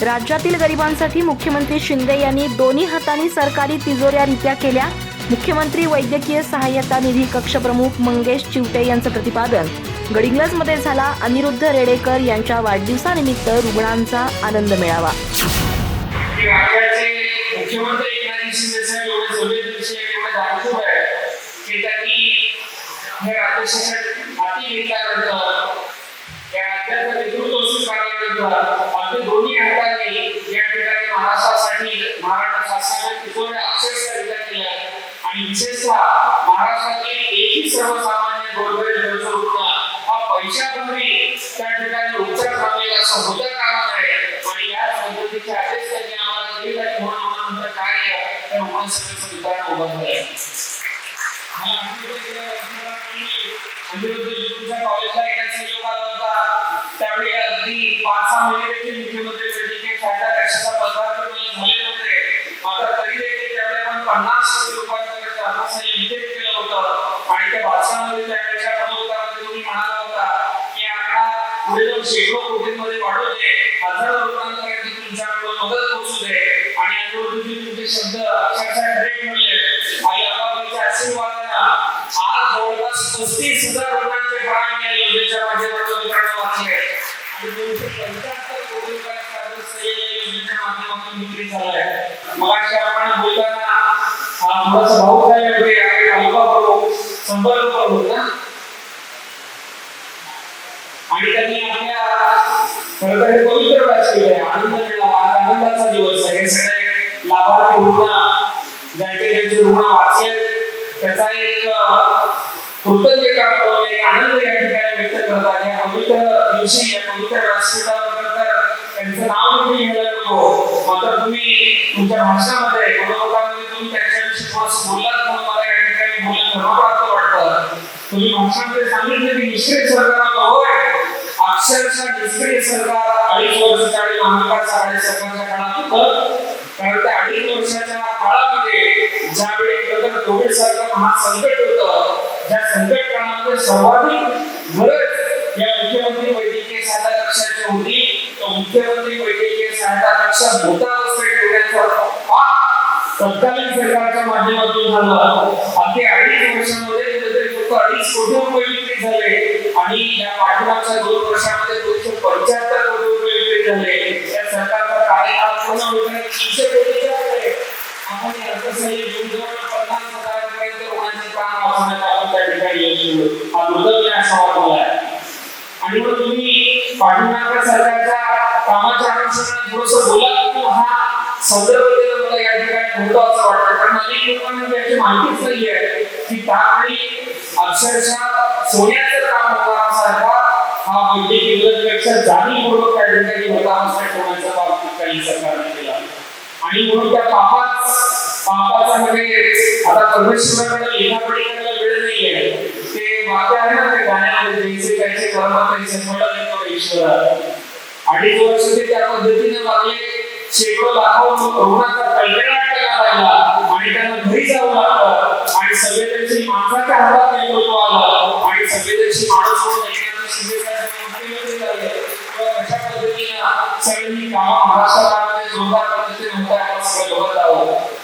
राज्यातील गरिबांसाठी मुख्यमंत्री शिंदे यांनी दोन्ही हातांनी सरकारी तिजोऱ्या रित्या केल्या. मुख्यमंत्री वैद्यकीय सहाय्यता निधी कक्ष प्रमुख मंगेश चिवटे यांचं प्रतिपादन. गडिंग्लजमध्ये झाला अनिरुद्ध रेडेकर यांच्या वाढदिवसानिमित्त रुग्णांचा आनंद मेळावा. मुख्यमंत्री एकनाथ शिंदे साहेब एवढे संवेदनशील एवढे जाणीव आहे की त्यांनी हे राज्य शासन हाती घेतल्यानंतर या राज्याचं नेतृत्व स्वीकारल्यानंतर अगदी दोन्ही हातांनी या ठिकाणी महाराष्ट्र शासनाने तिजोऱ्या अक्षरशः केल्या आणि विशेषतः महाराष्ट्रातील एकही सर्वसामान्य गोरगरीब रुग्ण हा पैशाभरी त्या ठिकाणी उपचार पामेल असं होता कामा नये आणि या पद्धतीचे आदेश त्यांनी आम्हाला दिले आणि म्हणून कार्य त्या रुग्णांसाठी वितरण उभारलं आहे. कॉलेजला येण्याचा योग आला होता त्यावेळी अगदी 5-6 महिने देखील मुख्यमंत्री वैद्यकीय सहायता कक्षाचा पदार्पण झाले नव्हते. मात्र तरी देखील त्यावेळी आपण 50 कोटी रुपयांपर्यंत अर्थसहाय्य वितरित केलं होतं आणि त्या भाषणामध्ये त्यावेळेच्या प्रमुखामध्ये तुम्ही म्हणाला होता की आकडा पुढे जाऊन शेकडो कोटींमध्ये वाढू दे, हजारो रुग्णांपर्यंत तुमच्याकडून मदत पोहोचू दे आणि याच्यावरती तुमचे शब्द अक्षरशः खरे ठरले. आई अंबाबाईच्या आशीर्वादानं आज जवळपास 35,000 रुग्णांचे प्राण या योजनेच्या माध्यमातून वितरण वाचले आणि 275 कोटी रुपयांचा अर्थसहाय्य या योजनेच्या माध्यमातून वितरित झालं आहे. मगाशी आपण बोलताना थोडासा भाऊक झाले होते आणि अल्पा संपर्क होता आणि त्यांनी आपल्या खरंतर पवित्र व्यास केले. आनंद मिळाला, आनंदाचा दिवस आहे. हे सगळे लाभार्थी रुग्ण ज्यांचे रुग्ण वाचले त्याचा एक कृतज्ञता एक आनंद या ठिकाणी व्यक्त करतात. या पवित्र दिवशी या पवित्र व्यासपीठावर त्यांचं नाव देखील घ्यायला नको, मात्र तुम्ही तुमच्या भाषणामध्ये मनोगतामध्ये तुम्ही त्याच्याविषयी थोडंसं बोललात म्हणून मला या ठिकाणी बोलणं धर्मप्राप्त वाटतं. तुम्ही भाषणामध्ये सांगितलं की निष्क्रिय सरकार होय, अक्षरशः निष्क्रिय सरकार 2.5 वर्षाच्या आणि महाविकास आघाडी सरकारच्या काळात होतं. कारण त्या 2.5 वर्षाच्या काळामध्ये ज्यावेळी खरंतर कोविड सारखं महासंकट होतं, ज्या संकट काळामध्ये सर्वाधिक गरज या मुख्यमंत्री वैद्यकीय सहायता कक्षाची होती, तो मुख्यमंत्री वैद्यकीय सहायता कक्षा मोठा अवस्थेत ठेवण्याचा तत्कालीन सरकारच्या माध्यमातून झालं. अगदी 2.5 वर्षामध्ये फक्त 2.5 कोटी रुपये विक्री झाले आणि या पाठीमागच्या 2 वर्षामध्ये 275 कोटी रुपये विक्री झाले. या सरकारचा कार्यकाळ पूर्ण होईपर्यंत 300 कोटीच्या पुढे आपण या अर्थसहाय्य घेऊन जवळ 50,000 पर्यंत रुग्णांचे प्राण वाचवण्यात आपण त्या ठिकाणी यश मिळवलं. हा दुर्दैवी असा वाटला आहे आणि मग तुम्ही पाठीमागच्या सरकारच्या कामाच्या अनुषंगाने थोडंसं बोला की हा संदर्भ देणं मला या ठिकाणी महत्त्वाचं वाटतं. कारण अनेक लोकांना त्याची माहितीच नाही आहे की त्यावेळी अक्षरशः सोन्याचं काम होणारासारखा हा वैद्यकीय विभागापेक्षा जाणीवपूर्वक त्या ठिकाणी मोठा अवस्थेत ठेवण्याचा काम काही सरकारने केला आणि म्हणून त्या पापाचा म्हणजे आता परमेश्वराकडे लिखापडी करायला वेळ नाही आहे. ते वाक्य आहे ना ते गाण्यामध्ये जैसे कैसे कर्म तैसे फळ देतो ईश्वर. 2.5 वर्ष ते त्या पद्धतीने वागले. शेकडो लाखो रुग्णांचा कल्पनाट केला लागला आणि त्यांना घरी जावं लागलं आणि संवेदनशील माणसाच्या हातात नेतृत्व आलं आणि संवेदनशील माणूस म्हणून एकनाथ शिंदे साहेब मुख्यमंत्री झाले. अशा पद्धतीने सगळी कामं महाराष्ट्रामध्ये जोरदार पद्धतीने होत आहेत.